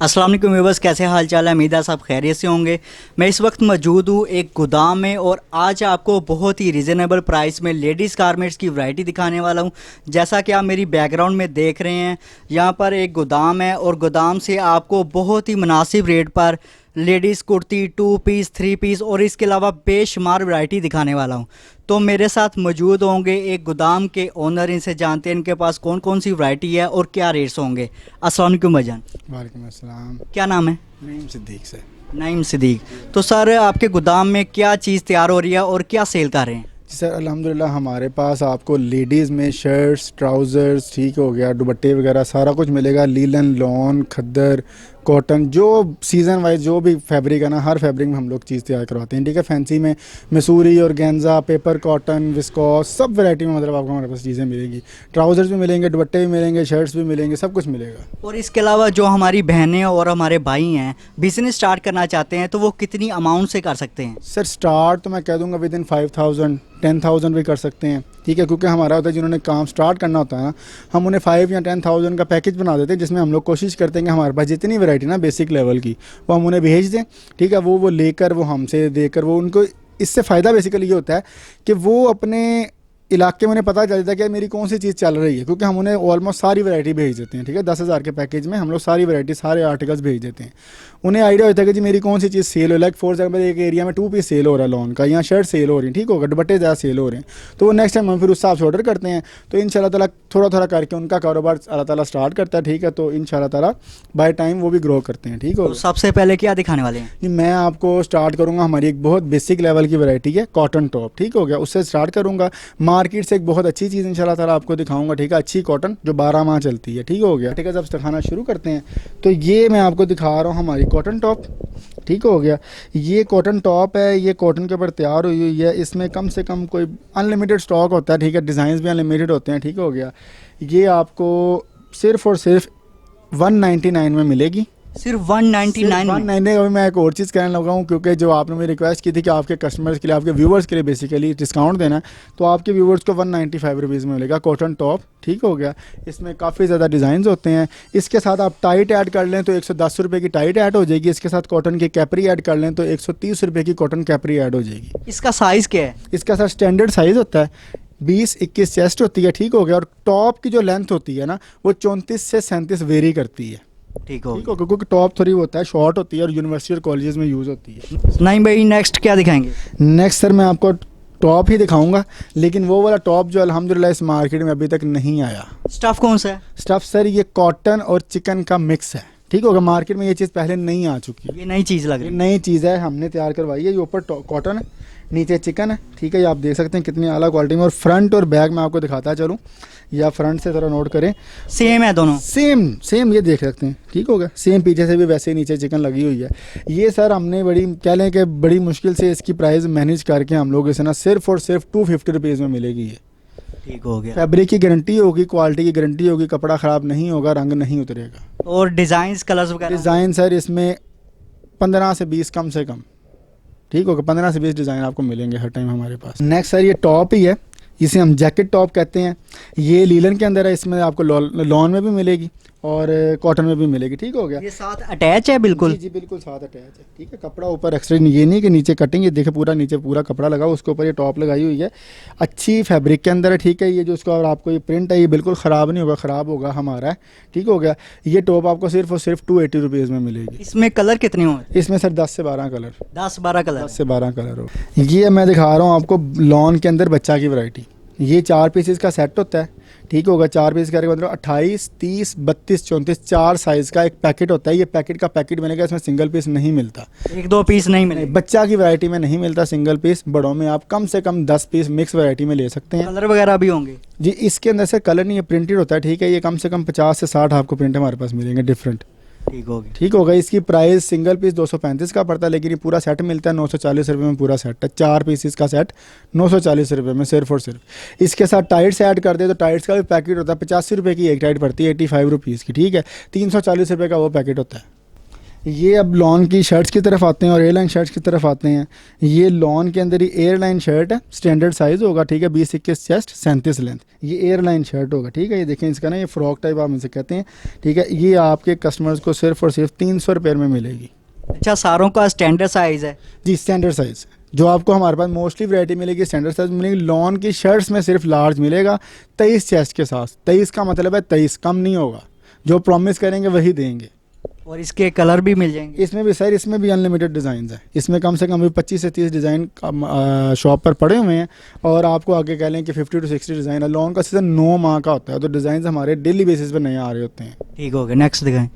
अस्सलाम वालेकुम व्यूअर्स, कैसे हाल चाल है। उम्मीद है सब खैरियत से होंगे। मैं इस वक्त मौजूद हूँ एक गोदाम में और आज आपको बहुत ही रिजनेबल प्राइस में लेडीज़ गारमेंट्स की वैरायटी दिखाने वाला हूँ। जैसा कि आप मेरी बैकग्राउंड में देख रहे हैं, यहाँ पर एक गोदाम है और गोदाम से आपको बहुत ही मुनासिब रेट पर लेडीज़ कुर्ती 2 पीस 3 पीस और इसके अलावा बेशुमार वैरायटी दिखाने वाला हूँ। तो मेरे साथ मौजूद होंगे एक गोदाम के ओनर, इनसे जानते हैं इनके पास कौन कौन सी वैरायटी है और क्या रेट्स होंगे। अस्सलाम वालेकुम भाईजान। वालेकुम अस्सलाम। क्या नाम है? नईम सिद्दीक से। नईम सिद्दीक। तो सर आपके गोदाम में क्या चीज़ तैयार हो रही है और क्या सेल कर रहे हैं? जी सर, अल्हम्दुलिल्लाह हमारे पास आपको लेडीज़ में शर्ट्स, ट्राउज़र्स, ठीक हो गया, दुपट्टे वगैरह सारा कुछ मिलेगा। लीलन, लॉन, खद्दर, कॉटन, जो सीज़न वाइज जो भी फैब्रिक है ना, हर फैब्रिक में हम लोग चीज़ तैयार करवाते हैं। ठीक है, फैंसी में मसूरी और गेंजा, पेपर कॉटन, विस्कॉस, सब वैरायटी में मतलब आपको हमारे पास चीज़ें मिलेंगी। ट्राउज़र्स भी मिलेंगे, दुपट्टे भी मिलेंगे, शर्ट्स भी मिलेंगे, सब कुछ मिलेगा। और इसके अलावा जो हमारी बहनें और हमारे भाई हैं बिज़नेस स्टार्ट करना चाहते हैं तो वो कितनी अमाउंट से कर सकते हैं? सर स्टार्ट तो मैं कह दूंगा विद इन 5000 10,000 भी कर सकते हैं। ठीक है, क्योंकि हमारा होता है जिन्होंने काम स्टार्ट करना होता है ना, हम उन्हें 5 या 10,000 का पैकेज बना देते हैं, जिसमें हम लोग कोशिश करते हैं कि हमारे पास जितनी वैरायटी ना बेसिक लेवल की वो हम उन्हें भेज दें। ठीक है, वो लेकर वो हमसे देकर वो उनको, इससे फ़ायदा बेसिकली ये होता है कि वो अपने इलाके में उन्हें पता चल जाता है कि मेरी कौन सी चीज़ चल रही है, क्योंकि हम उन्हें ऑलमोस्ट सारी वैरायटी भेज देते हैं। ठीक है, 10,000 के पैकेज में हम लोग सारी वैरायटी, सारे आर्टिकल्स भेज देते हैं। उन्हें आइडिया होता है कि जी मेरी कौन सी चीज़ सेल हो, लाइक फॉर एग्जाम्पल एक एरिया में 2 पीस सेल हो रहा है लॉन का, या शर्ट सेल हो रही है, ठीक होगा, दुपट्टे ज़्यादा सेल हो रहे हैं, तो वो नेक्स्ट टाइम हम फिर उस हिसाब से ऑर्डर करते हैं। तो इंशाल्लाह ताला थोड़ा थोड़ा करके उनका कारोबार अल्लाह ताला स्टार्ट करता है। ठीक है, तो इंशाल्लाह ताला बाय टाइम वो भी ग्रो करते हैं। ठीक तो हो, सबसे पहले क्या दिखाने वाले हैं? जी मैं आपको स्टार्ट करूंगा, हमारी एक बहुत बेसिक लेवल की वैरायटी है कॉटन टॉप। ठीक हो गया, उससे स्टार्ट करूंगा। मार्केट से एक बहुत अच्छी चीज़ इंशाल्लाह ताला आपको दिखाऊंगा। ठीक है, अच्छी कॉटन जो 12 माह चलती है। ठीक हो गया, ठीक है, जब दिखाना शुरू करते हैं तो ये मैं आपको दिखा रहा हूँ हमारी कॉटन टॉप। ठीक हो गया, ये कॉटन टॉप है, ये कॉटन के ऊपर तैयार हुई हुई है। इसमें कम से कम कोई अनलिमिटेड स्टॉक होता है। ठीक है, डिज़ाइन भी अनलिमिटेड होते हैं। ठीक हो गया, ये आपको सिर्फ और सिर्फ 199 में मिलेगी। सिर्फ 199 में? अभी मैं एक और चीज़ कहने लगा हूँ, क्योंकि जो आपने मेरी रिक्वेस्ट की थी कि आपके कस्टमर्स के लिए, आपके व्यूवर्स के लिए बेसिकली डिस्काउंट देना है, तो आपके व्यूवर्स को 195 रुपीज़ में मिलेगा कॉटन टॉप। ठीक हो गया, इसमें काफ़ी ज़्यादा डिज़ाइंस होते हैं। इसके साथ आप टाइट ऐड कर लें तो 110 रुपये की टाइट ऐड हो जाएगी। इसके साथ कॉटन की कैपरी ऐड कर लें तो 130 रुपये की कॉटन कैपरी ऐड हो जाएगी। इसका साइज़ क्या है? इसका सर स्टैंडर्ड साइज़ होता है 20-21 चेस्ट होती है। ठीक हो गया, और टॉप की जो लेंथ होती है ना, वो 34 से 37 वेरी करती है। ठीक हो ठीक हो, क्योंकि टॉप थोड़ी होता है शॉर्ट होती है और यूनिवर्सिटी और कॉलेजेस में यूज़ होती है। नहीं भाई, नेक्स्ट क्या दिखाएंगे? नेक्स्ट सर मैं आपको टॉप ही दिखाऊंगा, लेकिन वो वाला टॉप जो अल्हम्दुलिल्लाह इस मार्केट में अभी तक नहीं आया। स्टफ़ कौन सा है? स्टफ सर ये कॉटन और चिकन का मिक्स है। ठीक होगा, मार्केट में ये चीज़ पहले नहीं आ चुकी। ये नई चीज़ लग ये रही है। नई चीज़ है, हमने तैयार करवाई है। ये ऊपर कॉटन है, नीचे चिकन है। ठीक है, ये आप देख सकते हैं कितनी आला क्वालिटी में। और फ्रंट और बैक में आपको दिखाता चलूँ, या फ्रंट से ज़रा नोट करें, सेम है दोनों? सेम ये देख सकते हैं। ठीक होगा, सेम पीछे से भी वैसे ही नीचे चिकन लगी हुई है। ये सर हमने बड़ी कह लें कि बड़ी मुश्किल से इसकी प्राइस मैनेज करके हम लोग इसे ना सिर्फ और सिर्फ 250 रुपीज़ में मिलेगी ये। ठीक हो गया। फैब्रिक की गारंटी होगी, क्वालिटी की गारंटी होगी, कपड़ा ख़राब नहीं होगा, रंग नहीं उतरेगा। और डिज़ाइंस, कलर्स वगैरह? डिज़ाइन सर इसमें 15 से 20 कम से कम। ठीक होगा, 15 से 20 डिज़ाइन आपको मिलेंगे हर टाइम हमारे पास। नेक्स्ट सर ये टॉप ही है, इसे हम जैकेट टॉप कहते हैं। ये लीलन के अंदर है, इसमें आपको लॉन में भी मिलेगी और कॉटन में भी मिलेगी। ठीक हो गया, ये साथ अटैच है बिल्कुल? जी बिल्कुल साथ अटैच है। ठीक है, कपड़ा ऊपर एक्स्ट्रा, ये नहीं कि नीचे कटिंग, ये देखे पूरा नीचे पूरा कपड़ा लगा, उसके ऊपर ये टॉप लगाई हुई है, अच्छी फैब्रिक के अंदर है। ठीक है, ये जो उसका और आपको ये प्रिंट है ये बिल्कुल ख़राब नहीं होगा, ख़राब होगा हमारा है। ठीक हो गया, ये टॉप आपको सिर्फ और सिर्फ 280 रुपीज़ में मिलेगी। इसमें कलर कितने होंगे? इसमें सर 10 से 12 कलर। 10-12 कलर? 10 से 12 कलर हो। ये मैं दिखा रहा हूँ आपको लॉन के अंदर बच्चा की वैरायटी। ये 4 पीसेस का सेट होता है। ठीक होगा, 4 पीस करके मतलब 28, 30, 32, 34 4 साइज़ का एक पैकेट होता है। ये पैकेट का पैकेट मिलेगा, इसमें सिंगल पीस नहीं मिलता। 1-2 पीस नहीं मिले? बच्चा की वैरायटी में नहीं मिलता सिंगल पीस। बड़ों में आप कम से कम 10 पीस मिक्स वैरायटी में ले सकते हैं। कलर वगैरह भी होंगे? जी इसके अंदर से कलर नहीं, ये प्रिंटेड होता है। ठीक है, ये कम से कम 50 से 60 आपको प्रिंट हमारे पास मिलेंगे डिफरेंट। ठीक हो गया। ठीक होगा, इसकी प्राइस सिंगल पीस 235 का पड़ता है, लेकिन ये पूरा सेट मिलता है 940 रुपये में। पूरा सेट है, 4 पीसेस का सेट 940 रुपये में सिर्फ और सिर्फ। इसके साथ टाइट्स ऐड कर दे तो टाइट्स का भी पैकेट होता है, 85 रुपये की एक टाइट पड़ती है, 85 रुपीज़ की। ठीक है, 340 रुपये का वो पैकेट होता है। ये अब लॉन की शर्ट्स की तरफ आते हैं और एयरलाइन शर्ट्स की तरफ आते हैं। ये लॉन के अंदर ही एयरलाइन शर्ट है, स्टैंडर्ड साइज़ होगा, ठीक है, 20-21 चेस्ट 37 लेंथ, ये एयरलाइन शर्ट होगा, ठीक है। ये देखें इसका ना, ये फ्रॉक टाइप आप इसे कहते हैं, ठीक है। ये आपके कस्टमर्स को सिर्फ और सिर्फ 300 रुपये में मिलेगी। अच्छा, सारों का स्टैंडर्ड साइज़ है? जी स्टैंडर्ड साइज़, जो आपको हमारे पास मोस्टली वैरायटी मिलेगी स्टैंडर्ड साइज़ मिलेगी। लॉन की शर्ट्स में सिर्फ लार्ज मिलेगा 23 चेस्ट के साथ। 23 का मतलब है 23, कम नहीं होगा, जो प्रॉमिस करेंगे वही देंगे। और इसके कलर भी मिल जाएंगे? इसमें भी सर, इसमें भी अनलिमिटेड डिज़ाइन है। इसमें कम से कम भी 25 से 30 डिज़ाइन शॉप पर पड़े हुए हैं, और आपको आगे कह लें कि 50 to 60 डिज़ाइन है। लॉन का सीज़न 9 माह का होता है, तो डिज़ाइन हमारे डेली बेसिस पर नए आ रहे होते हैं। ठीक हो गया, नेक्स्ट दिखाएं।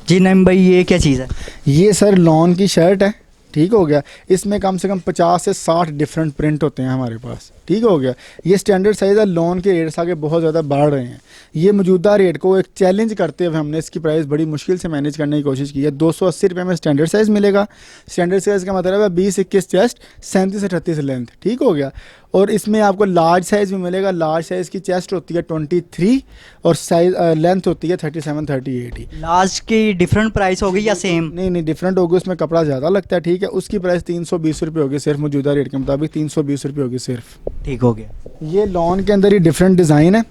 जी नईम भाई, ये क्या चीज़ है? ये सर लॉन की शर्ट है, ठीक हो गया। इसमें कम से कम 50 से 60 डिफरेंट प्रिंट होते हैं हमारे पास, ठीक हो गया। ये स्टैंडर्ड साइज़ है। लॉन के रेट्स आगे बहुत ज़्यादा बढ़ रहे हैं। ये मौजूदा रेट को एक चैलेंज करते हुए हमने इसकी प्राइस बड़ी मुश्किल से मैनेज करने की कोशिश की है। 280 रुपये में स्टैंडर्ड साइज़ मिलेगा। स्टैंडर्ड साइज़ का मतलब है 20-21 चेस्ट 37 से 38 लेंथ, ठीक हो गया। और इसमें आपको लार्ज साइज़ भी मिलेगा। लार्ज साइज़ की चेस्ट होती है 23 और साइज लेंथ होती है 37-38 ही। लार्ज की डिफरेंट प्राइस होगी या सेम? नहीं, डिफरेंट होगी, उसमें कपड़ा ज़्यादा लगता है, ठीक है। उसकी प्राइस 320 रुपये होगी सिर्फ, मौजूदा रेट के मुताबिक 320 रुपये होगी सिर्फ। ठीक हो गया। ये लॉन के अंदर ही डिफरेंट डिज़ाइन है,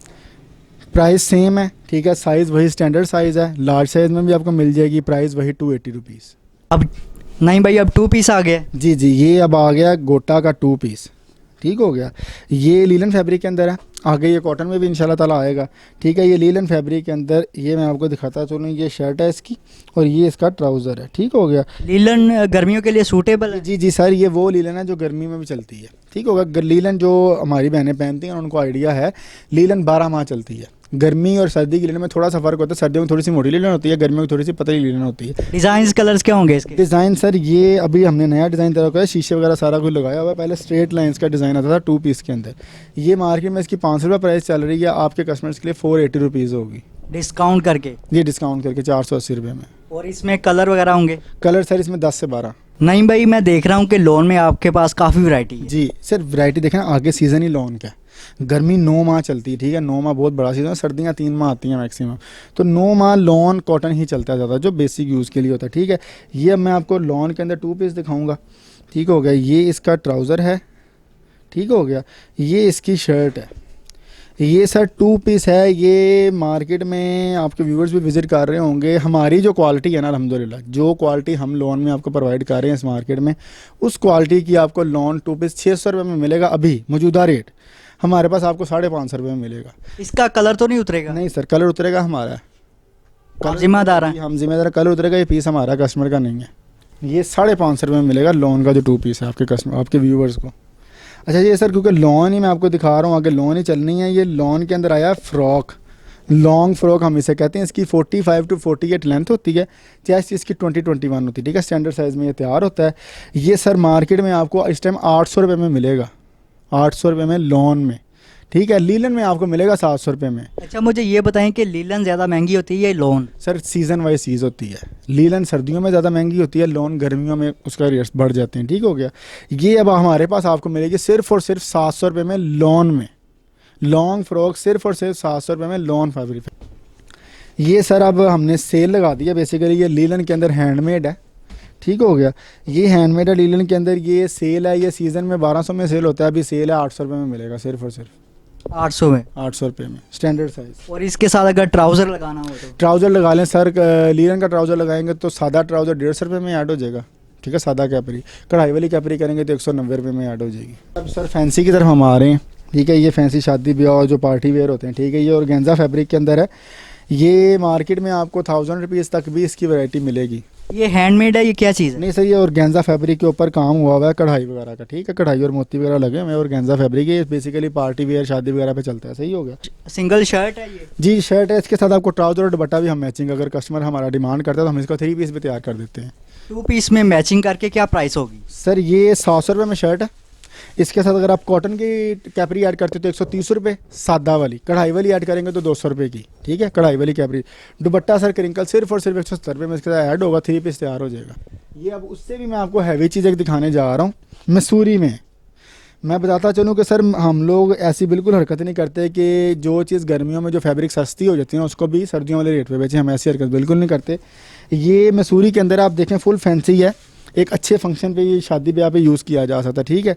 प्राइस सेम है, ठीक है। साइज़ वही स्टैंडर्ड साइज़ है। लार्ज साइज़ में भी आपको मिल जाएगी, प्राइस वही 280 रुपीज़। अब नहीं भाई, अब 2 पीस आ गया? जी, ये अब आ गया गोटा का 2 पीस, ठीक हो गया। ये लीलन फैब्रिक के अंदर है। आगे ये कॉटन में भी इंशाल्लाह ताला आएगा, ठीक है। ये लीलन फैब्रिक के अंदर, ये मैं आपको दिखाता चलूँ, ये शर्ट है इसकी और ये इसका ट्राउज़र है, ठीक हो गया। लीलन गर्मियों के लिए सूटेबल है? जी सर, ये वो लीलन है जो गर्मी में भी चलती है, ठीक होगा। लीलन जो हमारी बहनें पहनती हैं उनको आइडिया है, लीलन 12 माह चलती है। गर्मी और सर्दी की लीलन में थोड़ा सा फ़र्क होता है। सर्दियों में थोड़ी सी मोटी लीलन होती है, गर्मियों में थोड़ी सी पतली लीलन होती है। डिज़ाइन कलर्स क्या होंगे इसके? डिज़ाइन सर, ये अभी हमने नया डिज़ाइन तैयार किया है, शीशे वगैरह सारा कुछ लगाया हुआ है। पहले स्ट्रेट लाइंस का डिज़ाइन आता था 2 पीस के अंदर। ये मार्केट में इसकी 500 रुपये प्राइस चल रही है, आपके कस्टमर्स के लिए 480 रुपीज़ होगी डिस्काउंट करके? ये डिस्काउंट करके 480 रुपये में। और इसमें कलर वगैरह होंगे? कलर सर इसमें 10 से 12। नहीं भाई, मैं देख रहा हूँ कि लॉन में आपके पास काफ़ी वैरायटी है। जी सर, वैरायटी देखें ना, आगे सीज़न ही लॉन का है। गर्मी 9 माह चलती है, ठीक है। 9 माह बहुत बड़ा सीज़न है। सर्दियाँ 3 माह आती हैं मैक्सिमम, तो 9 माह लॉन कॉटन ही चलता है ज़्यादा, जो बेसिक यूज़ के लिए होता है, ठीक है। ये अब मैं आपको लॉन के अंदर 2 पीस दिखाऊंगा, ठीक हो गया। ये इसका ट्राउज़र है, ठीक हो गया। ये इसकी शर्ट है। ये सर 2 पीस है। ये मार्केट में आपके व्यूअर्स भी विज़िट कर रहे होंगे। हमारी जो क्वालिटी है ना, अल्हम्दुलिल्लाह, जो क्वालिटी हम लॉन में आपको प्रोवाइड कर रहे हैं इस मार्केट में, उस क्वालिटी की आपको लॉन 2 पीस 600 रुपये में मिलेगा। अभी मौजूदा रेट हमारे पास आपको 550 रुपये में मिलेगा। इसका कलर तो नहीं उतरेगा? नहीं सर, कलर उतरेगा हमारा। आप जिम्मेदार हैं? हम जिम्मेदार। कलर उतरेगा, ये पीस हमारा, कस्टमर का नहीं है। ये 550 रुपये में मिलेगा लॉन का जो 2 पीस है आपके कस्टमर, आपके व्यूवर्स को। अच्छा ये सर, क्योंकि लॉन ही मैं आपको दिखा रहा हूँ, आगे लॉन ही चलनी है। ये लॉन के अंदर आया फ्रॉक, लॉन्ग फ्रॉक हम इसे कहते हैं। इसकी 45 to 48 लेंथ होती है। चेस्ट इसकी 20-21 होती है, ठीक है। स्टैंडर्ड साइज़ में ये तैयार होता है। ये सर मार्केट में आपको इस टाइम 800 रुपये में मिलेगा, 800 रुपये में लॉन में, ठीक है। लीलन में आपको मिलेगा 700 रुपये में। अच्छा, मुझे ये बताएं कि लीलन ज़्यादा महंगी होती है या लॉन? सर सीज़न वाइज चीज़ होती है। लीलन सर्दियों में ज़्यादा महंगी होती है, लॉन गर्मियों में उसका रेट्स बढ़ जाते हैं, ठीक हो गया। ये अब हमारे पास आपको मिलेगी सिर्फ और सिर्फ 700 रुपये में लॉन में। लॉन्ग फ्रॉक सिर्फ और सिर्फ 700 रुपये में लॉन फैब्रिक। ये सर अब हमने सेल लगा दी है। बेसिकली ये लीलन के अंदर हैंडमेड है, ठीक हो गया। ये हैंडमेड है लीलन के अंदर। ये सेल है, ये सीज़न में 1200 में सेल होता है, अभी सेल है 800 रुपये में मिलेगा सिर्फ और सिर्फ। 800 में? 800 रुपये में स्टैंडर्ड साइज़। और इसके साथ अगर ट्राउज़र लगाना हो तो? ट्राउज़र लगा लें सर, लीलन का ट्राउज़र लगाएंगे तो सादा ट्राउज़र 150 रुपये में ऐड हो जाएगा, ठीक है। सादा कैपरी, कढ़ाई वाली कैपरी करेंगे तो 190 रुपये में ऐड हो जाएगी। अब सर फैंसी की तरफ हम आ रहे हैं, ठीक है। ये फैंसी शादी ब्याह और जो पार्टी वेयर होते हैं, ठीक है। ये ऑर्गेन्जा फैब्रिक के अंदर है। ये मार्केट में आपको 1000 रुपीज़ तक भी इसकी वैरायटी मिलेगी। ये हैंडमेड है? ये क्या चीज़ है? नहीं सर, ये ऑर्गेन्जा फैब्रिक के ऊपर काम हुआ है, कढ़ाई वगैरह का, ठीक है। कढ़ाई और मोती वगैरह लगे हुए हैं। ऑर्गेन्जा फैब्रिक है, बेसिकली पार्टी वेयर शादी वगैरह पे चलता है, सही हो गया। सिंगल शर्ट है ये? जी शर्ट है। इसके साथ आपको ट्राउज़र और दुपट्टा भी हम मैचिंग, अगर कस्टमर हमारा डिमांड करता है तो हम इसका 3 पीस भी तैयार कर देते हैं। 2 पीस में मैचिंग करके क्या प्राइस होगी? सर ये 700 रुपये में शर्ट है। इसके साथ अगर आप कॉटन की कैपरी ऐड करते हो तो 130 रुपये, सादा वाली। कढ़ाई वाली ऐड करेंगे तो 200 रुपये की, ठीक है। कढ़ाई वाली कैपरी। दुपट्टा सर क्रिंकल सिर्फ और सिर्फ 170 रुपये में इसके साथ ऐड होगा, 3 पीस तैयार हो जाएगा। ये अब उससे भी मैं आपको हैवी चीज़ एक दिखाने जा रहा हूँ। मसूरी में, मैं बताता चलूँ कि सर हम लोग ऐसी बिल्कुल हरकत नहीं करते कि जो चीज़ गर्मियों में जो फैब्रिक सस्ती हो जाती है उसको भी सर्दियों वाले रेट पे बेचें, हम ऐसी हरकत बिल्कुल नहीं करते। ये मसूरी के अंदर आप देखें फुल फैंसी है, एक अच्छे फंक्शन पे ये शादी ब्याह पे यूज़ किया जा सकता है, ठीक है।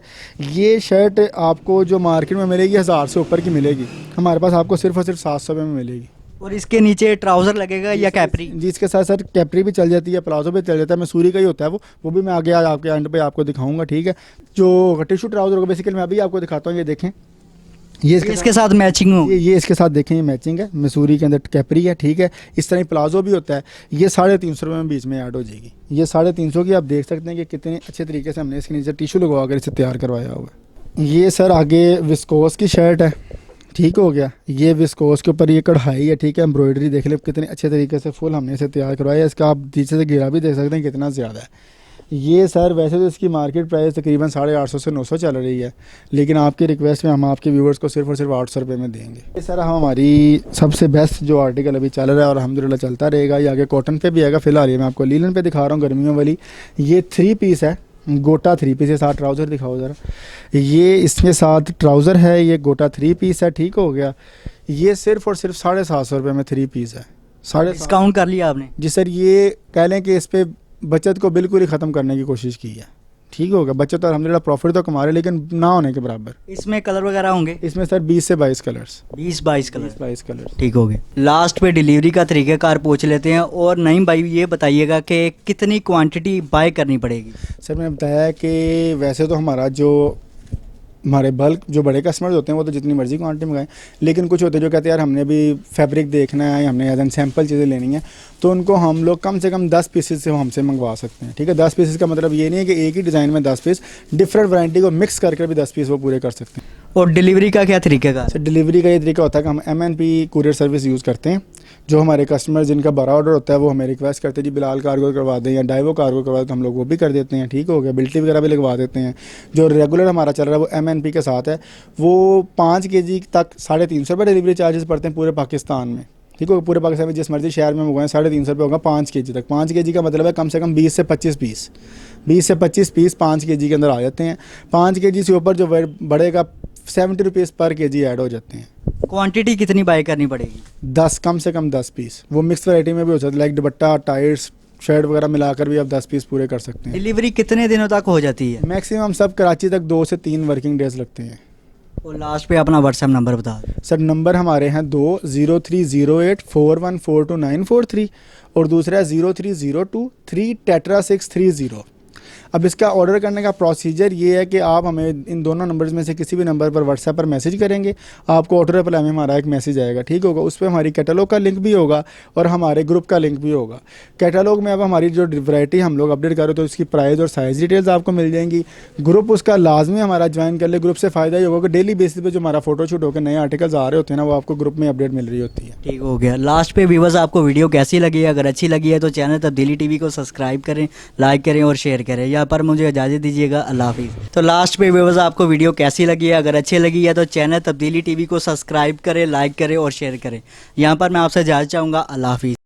ये शर्ट आपको जो मार्केट में मिलेगी 1000 से ऊपर की मिलेगी, हमारे पास आपको सिर्फ और सिर्फ 700 रुपये में मिलेगी। और इसके नीचे ट्राउज़र लगेगा या कैपरी? जी, इसके साथ सर कैपरी भी चल जाती है, प्लाजो भी चल जाता है, मसूरी का ही होता है वो भी मैं आगे आज आपके एंड पे आपको दिखाऊंगा, ठीक है। जो टिशू ट्राउज़र होगा बेसिकली मैं अभी आपको दिखाता हूँ, ये देखें, ये इसके साथ मैचिंग हो। ये इसके साथ देखें, ये मैचिंग है, मसूरी के अंदर कैपरी है, ठीक है। इस तरह प्लाजो भी होता है, ये 350 रुपये में बीच में ऐड हो जाएगी। ये 350 की आप देख सकते हैं कि कितने अच्छे तरीके से हमने इसके नीचे टिशू लगवा कर इसे तैयार करवाया हुआ है। ये सर आगे विस्कोस की शर्ट है, ठीक हो गया। ये विस्कोस के ऊपर ये कढ़ाई है, ठीक है, एम्ब्रॉयडरी देख ले कितने अच्छे तरीके से फुल हमने इसे तैयार करवाया है। इसका आप नीचे से घेरा भी देख सकते हैं कितना ज़्यादा है। ये सर वैसे तो इसकी मार्केट प्राइस तकरीबन 850 से 900 चल रही है, लेकिन आपकी रिक्वेस्ट में हम आपके व्यूवर्स को सिर्फ और सिर्फ 800 रुपये में देंगे। ये सर हमारी सबसे बेस्ट जो आर्टिकल अभी चल रहा है और अल्हम्दुलिल्लाह चलता रहेगा, ये आगे कॉटन पे भी आएगा। फिलहाल ये मैं आपको लीलन पे दिखा रहा हूँ गर्मियों वाली। ये 3 पीस है, गोटा 3 पीस है, साथ ट्राउज़र दिखाओ ज़रा। ये इसके साथ ट्राउज़र है, ये गोटा 3 पीस है, ठीक हो गया। ये सिर्फ और सिर्फ 750 रुपये में 3 पीस है। 750 डिस्काउंट कर लिया आपने? जी सर, ये कह लें कि इस पर बचत को बिल्कुल ही ख़त्म करने की कोशिश की है, ठीक होगा। बचत तो अल्हम्दुलिल्लाह प्रॉफिट तो कमा रहे, लेकिन ना होने के बराबर। इसमें कलर वगैरह होंगे? इसमें सर 20 से 22 कलर्स, 20-22 कलर। 22 कलर्स, ठीक हो गया। लास्ट पे डिलीवरी का तरीक़ाकार पूछ लेते हैं। और नईम भाई ये बताइएगा कि कितनी क्वांटिटी बाय करनी पड़ेगी? सर मैंने बताया कि वैसे तो हमारे बल्क जो बड़े कस्टमर्स होते हैं वो तो जितनी मर्जी क्वांटिटी मंगाएं, लेकिन कुछ होते हैं जो कहते हैं यार हमने भी फैब्रिक देखना है, हमने एज एन सैम्पल चीज़ें लेनी है, तो उनको हम लोग कम से कम 10 पीसेस से हमसे मंगवा सकते हैं, ठीक है। 10 पीसेस का मतलब ये नहीं है कि एक ही डिज़ाइन में 10 पीस, डिफरेंट वैरायटी को मिक्स करके भी 10 पीस वो पूरे कर सकते हैं। और डिलीवरी का क्या तरीका का? सर डिलीवरी का ये तरीका होता है कि हम MNP कुरियर सर्विस यूज़ करते हैं। जो हमारे कस्टमर जिनका बड़ा ऑर्डर होता है वो हमें रिक्वेस्ट करते हैं जी बिलाल कार्गो करवा दें या डाइवो कार्गो करवा दें, तो हम लोग वो भी कर देते हैं, ठीक हो गया। बिल्टी वगैरह भी लगवा देते हैं। जो रेगुलर हमारा चल रहा है वो MNP के साथ है, वो 5 kg तक 350 रुपये डिलीवरी चार्जेस पड़ते हैं पूरे पाकिस्तान में, ठीक होगा। पूरे पाकिस्तान में जिस मर्जी शहर में मंगवाएं 350 रुपये होगा 5 kg तक। 5 kg का मतलब है कम से कम 20 से 25 पीस, 20 से 25 पीस 5 kg के अंदर आ जाते हैं। 5 kg से ऊपर जो बढ़ेगा 70 रुपीज़ पर kg ऐड हो जाते हैं। क्वांटिटी कितनी बाय करनी पड़ेगी? 10, कम से कम 10 पीस। वो मिक्स वैरायटी में भी हो सकता है, लाइक दुपट्टा, टाइट्स, शर्ट वगैरह मिलाकर भी आप 10 पीस पूरे कर सकते हैं। डिलीवरी कितने दिनों तक हो जाती है? मैक्सिमम सब कराची तक 2 से 3 वर्किंग डेज लगते हैं। और लास्ट पे अपना व्हाट्सएप नंबर बता दें। सर नंबर हमारे हैं 203084142943 और दूसरा है 0302 अब इसका ऑर्डर करने का प्रोसीजर ये है कि आप हमें इन दोनों नंबर्स में से किसी भी नंबर पर व्हाट्सएप पर मैसेज करेंगे, आपको ऑर्डर रिप्लाई में हमारा एक मैसेज आएगा, ठीक होगा। उस पर हमारी कैटलॉग का लिंक भी होगा और हमारे ग्रुप का लिंक भी होगा। कैटलॉग में अब हमारी जो वैरायटी हम लोग अपडेट कर रहे हो तो उसकी प्राइस और साइज़ डिटेल्स आपको मिल जाएंगी। ग्रुप उसका लाजमी हमारा ज्वाइन कर ले, ग्रुप से फ़ायदा ये होगा कि डेली बेसिस पे जो हमारा फोटोशूट होकर नए आर्टिकल्स आ रहे होते हैं ना वो आपको ग्रुप में अपडेट मिल रही होती है। ठीक हो गया। लास्ट पे व्यूअर्स आपको वीडियो कैसी लगी? अगर अच्छी लगी है तो चैनल तब्दीली टीवी को सब्सक्राइब करें, लाइक करें और शेयर करें। यहाँ पर मुझे इजाज़त दीजिएगा, अल्लाह हाफिज़। तो लास्ट पे व्यूअर्स आपको वीडियो कैसी लगी है? अगर अच्छी लगी है तो चैनल तब्दीली टीवी को सब्सक्राइब करें, लाइक करें और शेयर करें। यहाँ पर मैं आपसे इजाज़त चाहूँगा, अल्लाह हाफिज़।